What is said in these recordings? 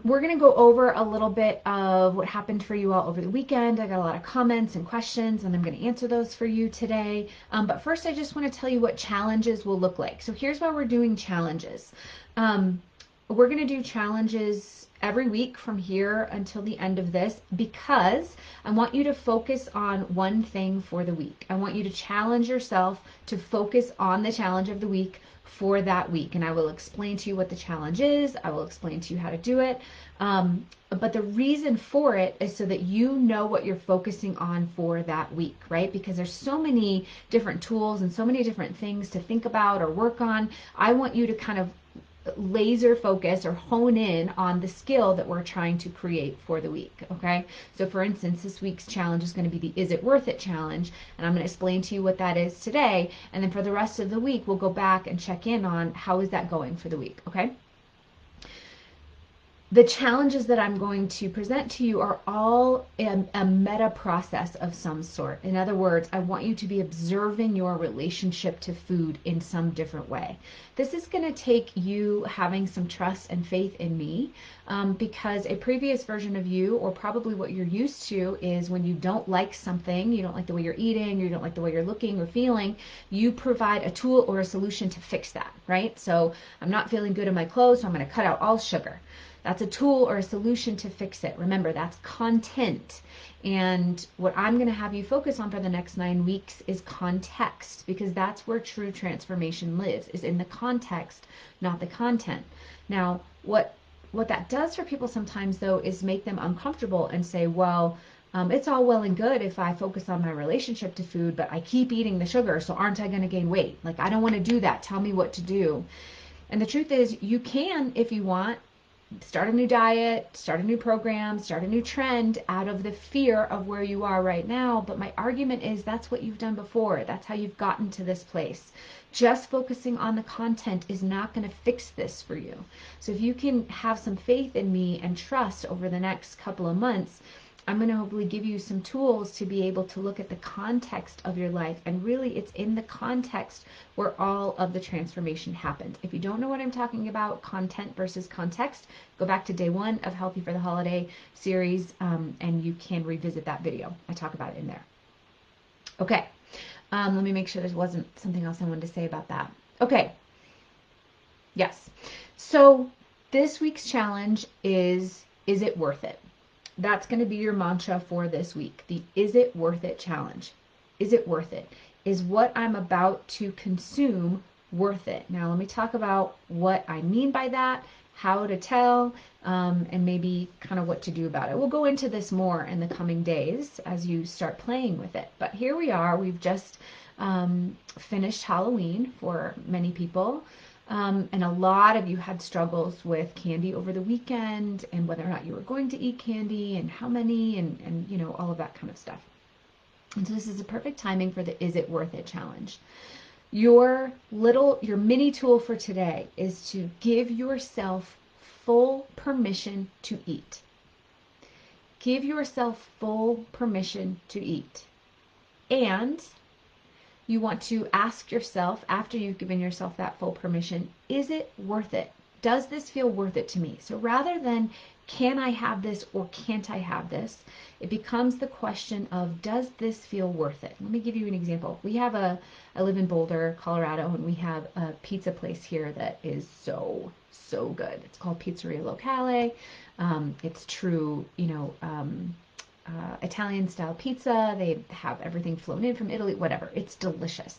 We're going to go over a little bit of what happened for you all over the weekend. I got a lot of comments and questions, and I'm going to answer those for you today. But first, I just want to tell you what challenges will look like. So here's why we're doing challenges. We're going to do challenges every week from here until the end of this, because I want you to focus on one thing for the week. I want you to challenge yourself to focus on the challenge of the week for that week. And I will explain to you what the challenge is. I will explain to you how to do it. But the reason for it is so that you know what you're focusing on for that week, right? Because there's so many different tools and so many different things to think about or work on. I want you to kind of laser focus or hone in on the skill that we're trying to create for the week. Okay, so for instance, this week's challenge is going to be the Is It Worth It challenge, and I'm going to explain to you what that is today, and then for the rest of the week we'll go back and check in on how is that going for the week. Okay, the challenges that I'm going to present to you are all a meta process of some sort. In other words, I want you to be observing your relationship to food in some different way. This is going to take you having some trust and faith in me, because a previous version of you, or probably what you're used to, is when you don't like something, you don't like the way you're eating, you don't like the way you're looking or feeling, you provide a tool or a solution to fix that, right? So I'm not feeling good in my clothes, so I'm going to cut out all sugar. That's a tool or a solution to fix it. Remember, that's content. And what I'm going to have you focus on for the next 9 weeks is context, because that's where true transformation lives, is in the context, not the content. Now, what that does for people sometimes, though, is make them uncomfortable and say, well, it's all well and good if I focus on my relationship to food, but I keep eating the sugar, so aren't I going to gain weight? Like, I don't want to do that. Tell me what to do. And the truth is, you can, if you want, start a new diet, start a new program, start a new trend out of the fear of where you are right now. But my argument is that's what you've done before. That's how you've gotten to this place. Just focusing on the content is not going to fix this for you. So if you can have some faith in me and trust over the next couple of months, I'm going to hopefully give you some tools to be able to look at the context of your life. And really, it's in the context where all of the transformation happens. If you don't know what I'm talking about, content versus context, go back to day 1 of Healthy for the Holiday series, and you can revisit that video. I talk about it in there. Okay, let me make sure there wasn't something else I wanted to say about that. Okay, yes. So this week's challenge is it worth it? That's going to be your mantra for this week. The Is It Worth It challenge. Is it worth it? Is what I'm about to consume worth it? Now, let me talk about what I mean by that, how to tell, and maybe kind of what to do about it. We'll go into this more in the coming days as you start playing with it. But here we are. We've just finished Halloween for many people. And a lot of you had struggles with candy over the weekend and whether or not you were going to eat candy and how many and you know, all of that kind of stuff. And so this is a perfect timing for the Is It Worth It challenge. Your mini tool for today is to give yourself full permission to eat. Give yourself full permission to eat. And you want to ask yourself, after you've given yourself that full permission, is it worth it? Does this feel worth it to me? So rather than can I have this or can't I have this, it becomes the question of does this feel worth it? Let me give you an example. I live in Boulder, Colorado, and we have a pizza place here that is so good. It's called Pizzeria Locale. It's true, Italian style pizza. They have everything flown in from Italy, whatever. It's delicious.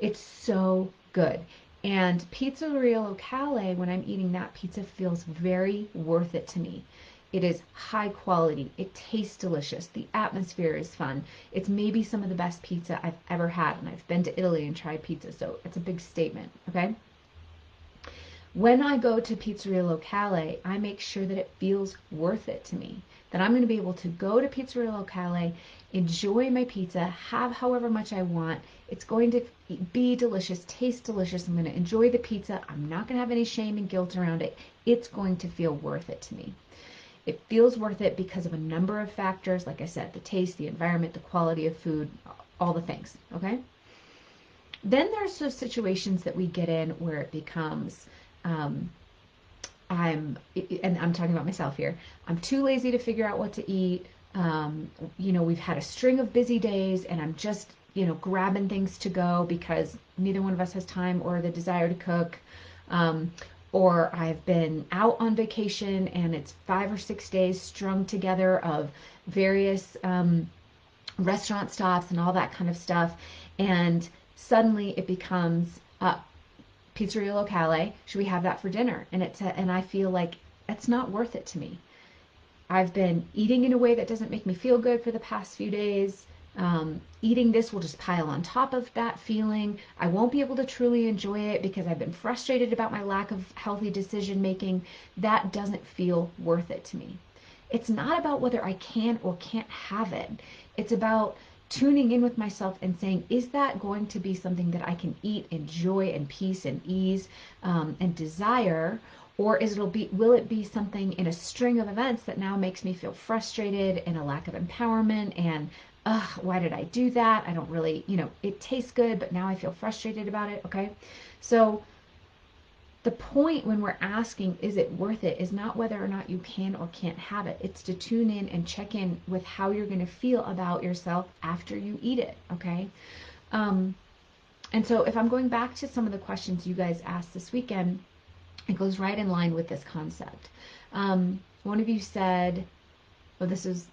It's so good. And Pizzeria Locale, when I'm eating that pizza, feels very worth it to me. It is high quality. It tastes delicious. The atmosphere is fun. It's maybe some of the best pizza I've ever had. And I've been to Italy and tried pizza, so it's a big statement, okay? When I go to Pizzeria Locale, I make sure that it feels worth it to me. That I'm going to be able to go to Pizzeria Locale, enjoy my pizza, have however much I want. It's going to be delicious, taste delicious. I'm going to enjoy the pizza. I'm not going to have any shame and guilt around it. It's going to feel worth it to me. It feels worth it because of a number of factors. Like I said, the taste, the environment, the quality of food, all the things, okay? Then there's those situations that we get in where it becomes and I'm talking about myself here, I'm too lazy to figure out what to eat. We've had a string of busy days and I'm just, grabbing things to go because neither one of us has time or the desire to cook. Um, or I've been out on vacation and it's 5 or 6 days strung together of various restaurant stops and all that kind of stuff. And suddenly it becomes pizzeria locale. Should we have that for dinner? And I feel like it's not worth it to me. I've been eating in a way that doesn't make me feel good for the past few days. Eating this will just pile on top of that feeling. I won't be able to truly enjoy it because I've been frustrated about my lack of healthy decision making. That doesn't feel worth it to me. It's not about whether I can or can't have it. It's about tuning in with myself and saying, is that going to be something that I can eat in joy and peace and ease and desire? Or will it be something in a string of events that now makes me feel frustrated and a lack of empowerment and, why did I do that? I don't really, it tastes good, but now I feel frustrated about it. Okay. So the point when we're asking, is it worth it, is not whether or not you can or can't have it. It's to tune in and check in with how you're going to feel about yourself after you eat it. Okay. And so if I'm going back to some of the questions you guys asked this weekend, it goes right in line with this concept. One of you said, well, this was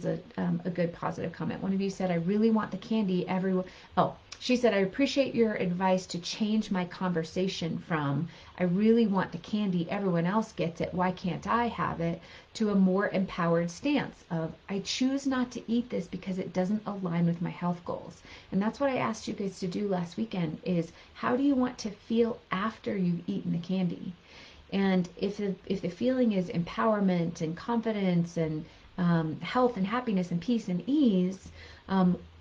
a good positive comment. One of you said, I really want the candy. Everyone. Oh, she said, I appreciate your advice to change my conversation from I really want the candy. Everyone else gets it. Why can't I have it? To a more empowered stance of I choose not to eat this because it doesn't align with my health goals. And that's what I asked you guys to do last weekend is how do you want to feel after you've eaten the candy? And if the feeling is empowerment and confidence and health and happiness and peace and ease,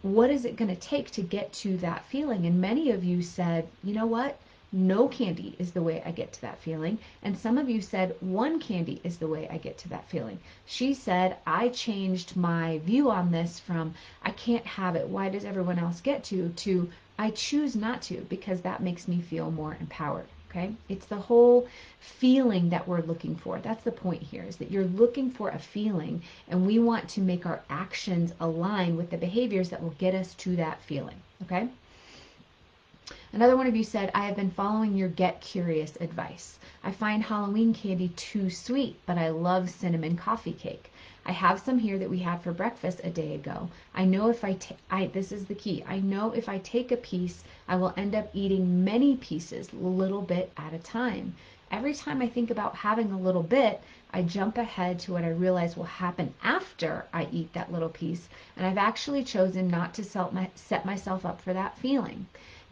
what is it going to take to get to that feeling? And many of you said, you know what? No candy is the way I get to that feeling. And some of you said one candy is the way I get to that feeling. She said, I changed my view on this from I can't have it. Why does everyone else get to I choose not to because that makes me feel more empowered. Okay? It's the whole feeling that we're looking for. That's the point here, is that you're looking for a feeling and we want to make our actions align with the behaviors that will get us to that feeling. Okay? Another one of you said, I have been following your get curious advice. I find Halloween candy too sweet, but I love cinnamon coffee cake. I have some here that we had for breakfast a day ago. I know if this is the key. I know if I take a piece, I will end up eating many pieces, little bit at a time. Every time I think about having a little bit, I jump ahead to what I realize will happen after I eat that little piece, and I've actually chosen not to set myself up for that feeling.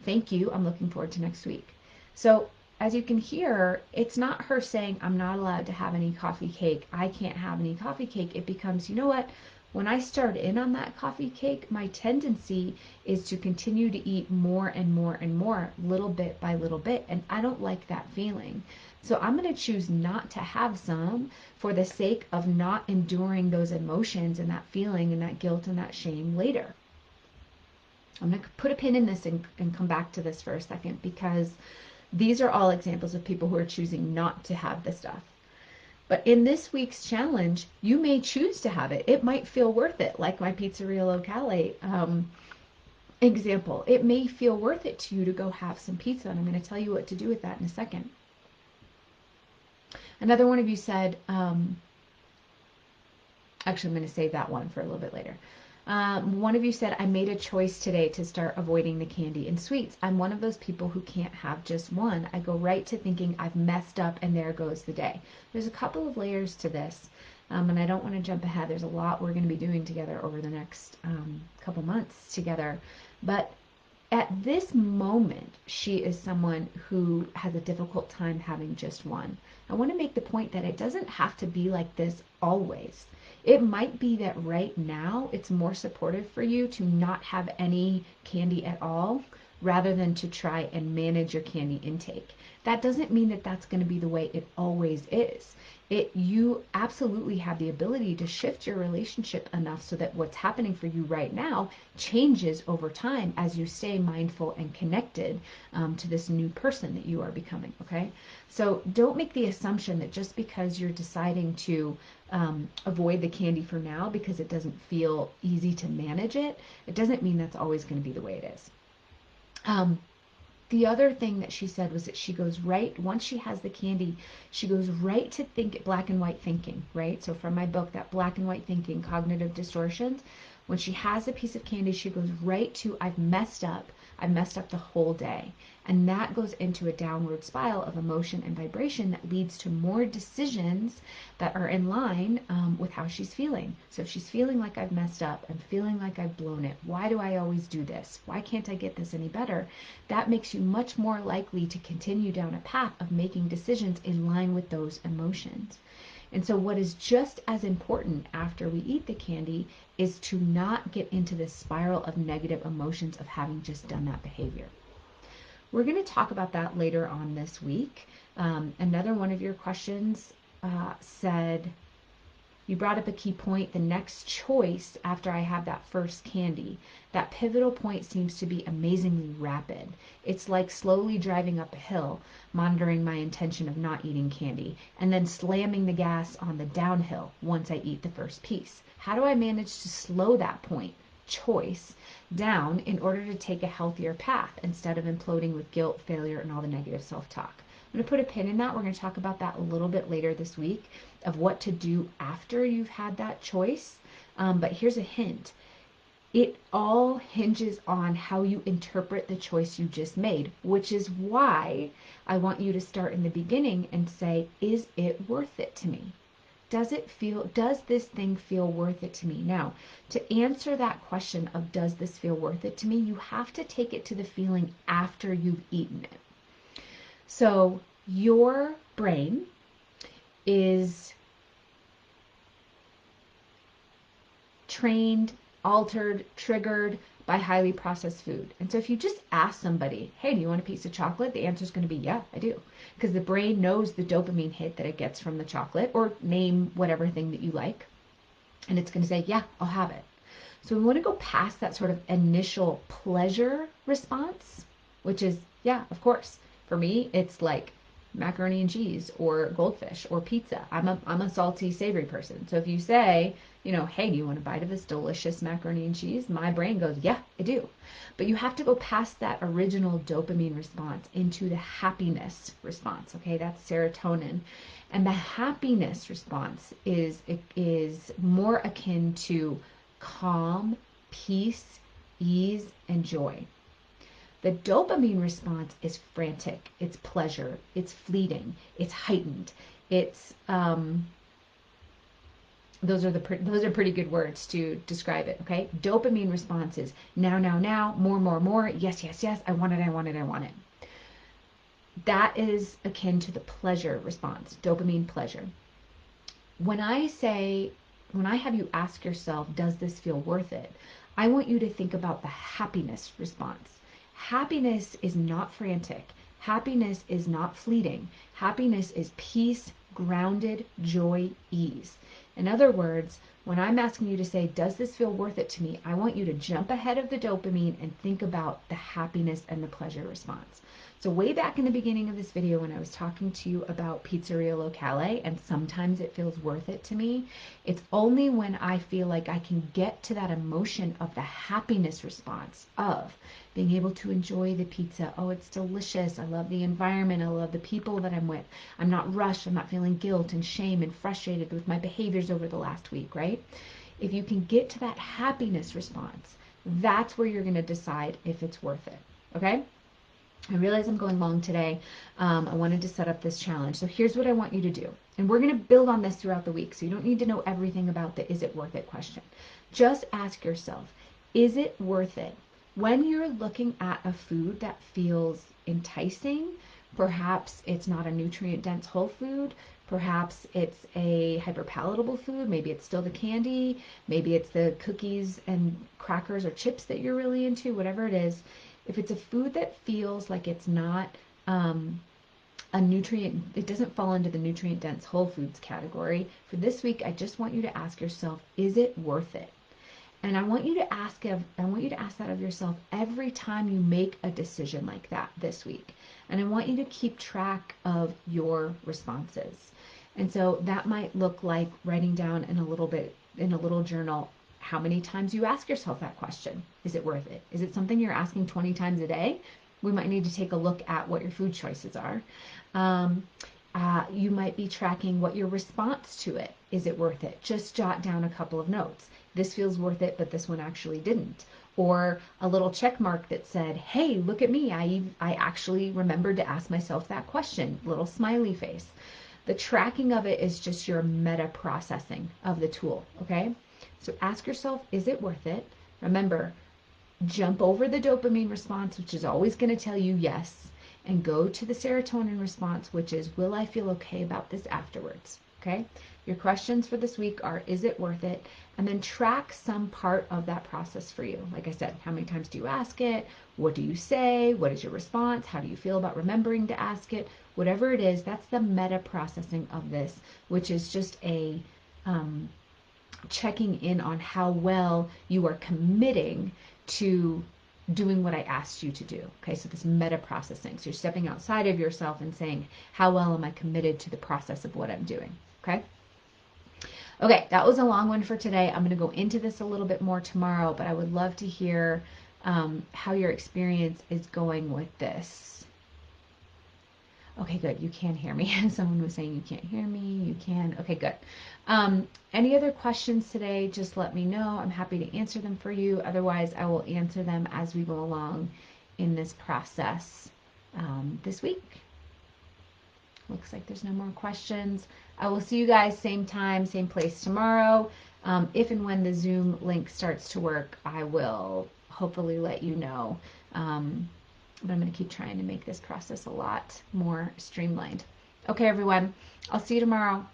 Thank you. I'm looking forward to next week. So as you can hear, it's not her saying, I'm not allowed to have any coffee cake. I can't have any coffee cake. It becomes, you know what? When I start in on that coffee cake, my tendency is to continue to eat more and more and more, little bit by little bit. And I don't like that feeling. So I'm going to choose not to have some for the sake of not enduring those emotions and that feeling and that guilt and that shame later. I'm going to put a pin in this and come back to this for a second because these are all examples of people who are choosing not to have the stuff. But in this week's challenge, you may choose to have it. It might feel worth it, like my pizzeria locale example. It may feel worth it to you to go have some pizza, and I'm going to tell you what to do with that in a second. Another one of you said, actually, I'm going to save that one for a little bit later. One of you said, I made a choice today to start avoiding the candy and sweets. I'm one of those people who can't have just one. I go right to thinking I've messed up and there goes the day. There's a couple of layers to this, and I don't want to jump ahead. There's a lot we're going to be doing together over the next couple months together. But at this moment, she is someone who has a difficult time having just one. I want to make the point that it doesn't have to be like this always. It might be that right now it's more supportive for you to not have any candy at all rather than to try and manage your candy intake. That doesn't mean that that's going to be the way it always is. You absolutely have the ability to shift your relationship enough so that what's happening for you right now changes over time as you stay mindful and connected to this new person that you are becoming, okay? So don't make the assumption that just because you're deciding to avoid the candy for now because it doesn't feel easy to manage it, it doesn't mean that's always going to be the way it is. The other thing that she said was that she goes right, once she has the candy, she goes right to think black and white thinking, right? So from my book, that black and white thinking, cognitive distortions, when she has a piece of candy, she goes right to, I've messed up the whole day. And that goes into a downward spiral of emotion and vibration that leads to more decisions that are in line with how she's feeling. So if she's feeling like I've messed up, I'm feeling like I've blown it, why do I always do this? Why can't I get this any better? That makes you much more likely to continue down a path of making decisions in line with those emotions. And so what is just as important after we eat the candy is to not get into this spiral of negative emotions of having just done that behavior. We're going to talk about that later on this week. Another one of your questions said, you brought up a key point, the next choice after I have that first candy. That pivotal point seems to be amazingly rapid. It's like slowly driving up a hill, monitoring my intention of not eating candy, and then slamming the gas on the downhill once I eat the first piece. How do I manage to slow that point, choice, down in order to take a healthier path instead of imploding with guilt, failure, and all the negative self-talk? I'm going to put a pin in that. We're going to talk about that a little bit later this week of what to do after you've had that choice. But here's a hint. It all hinges on how you interpret the choice you just made, which is why I want you to start in the beginning and say, is it worth it to me? Does this thing feel worth it to me? Now, to answer that question of does this feel worth it to me, you have to take it to the feeling after you've eaten it. So your brain is trained, altered, triggered by highly processed food. And so if you just ask somebody, hey, do you want a piece of chocolate? The answer is going to be, yeah, I do. Because the brain knows the dopamine hit that it gets from the chocolate, or name whatever thing that you like. And it's going to say, yeah, I'll have it. So we want to go past that sort of initial pleasure response, which is, yeah, of course. For me, it's like macaroni and cheese or goldfish or pizza. I'm a salty, savory person. So if you say, hey, do you want a bite of this delicious macaroni and cheese? My brain goes, yeah, I do. But you have to go past that original dopamine response into the happiness response. Okay, that's serotonin. And the happiness response is more akin to calm, peace, ease, and joy. The dopamine response is frantic, it's pleasure, it's fleeting, it's heightened, it's those are pretty good words to describe it. Okay, dopamine response is now, more, yes, I want it. That is akin to the pleasure response, dopamine pleasure. When I have you ask yourself, does this feel worth it? I want you to think about the happiness response. Happiness is not frantic. Happiness is not fleeting. Happiness is peace, grounded, joy, ease. In other words, when I'm asking you to say, does this feel worth it to me? I want you to jump ahead of the dopamine and think about the happiness and the pleasure response. So way back in the beginning of this video when I was talking to you about Pizzeria Locale and sometimes it feels worth it to me, it's only when I feel like I can get to that emotion of the happiness response of being able to enjoy the pizza. Oh, it's delicious. I love the environment. I love the people that I'm with. I'm not rushed. I'm not feeling guilt and shame and frustrated with my behaviors over the last week, right? If you can get to that happiness response, that's where you're going to decide if it's worth it, okay? I realize I'm going long today. I wanted to set up this challenge. So here's what I want you to do. And we're going to build on this throughout the week. So you don't need to know everything about the is it worth it question. Just ask yourself, is it worth it? When you're looking at a food that feels enticing, perhaps it's not a nutrient-dense whole food, perhaps it's a hyperpalatable food, maybe it's still the candy, maybe it's the cookies and crackers or chips that you're really into, whatever it is. If it's a food that feels like it's not a nutrient, it doesn't fall into the nutrient dense whole foods category. For this week, I just want you to ask yourself, is it worth it? And I want you to ask that of yourself every time you make a decision like that this week. And I want you to keep track of your responses. And so that might look like writing down in a little journal how many times you ask yourself that question. Is it worth it? Is it something you're asking 20 times a day? We might need to take a look at what your food choices are. You might be tracking what your response to it. Is it worth it? Just jot down a couple of notes. This feels worth it, but this one actually didn't. Or a little check mark that said, hey, look at me. I actually remembered to ask myself that question. Little smiley face. The tracking of it is just your meta processing of the tool, okay? So ask yourself, is it worth it? Remember, jump over the dopamine response, which is always going to tell you yes, and go to the serotonin response, which is, will I feel okay about this afterwards? Okay? Your questions for this week are, is it worth it? And then track some part of that process for you. Like I said, how many times do you ask it? What do you say? What is your response? How do you feel about remembering to ask it? Whatever it is, that's the meta processing of this, which is just a checking in on how well you are committing to doing what I asked you to do. Okay, so this meta processing. So you're stepping outside of yourself and saying, how well am I committed to the process of what I'm doing? Okay. Okay, that was a long one for today. I'm going to go into this a little bit more tomorrow, but I would love to hear how your experience is going with this. Okay, good. You can hear me. Someone was saying you can't hear me. You can. Okay, good. Any other questions today, just let me know. I'm happy to answer them for you. Otherwise, I will answer them as we go along in this process this week. Looks like there's no more questions. I will see you guys same time, same place tomorrow. If and when the Zoom link starts to work, I will hopefully let you know. But I'm going to keep trying to make this process a lot more streamlined. Okay, everyone. I'll see you tomorrow.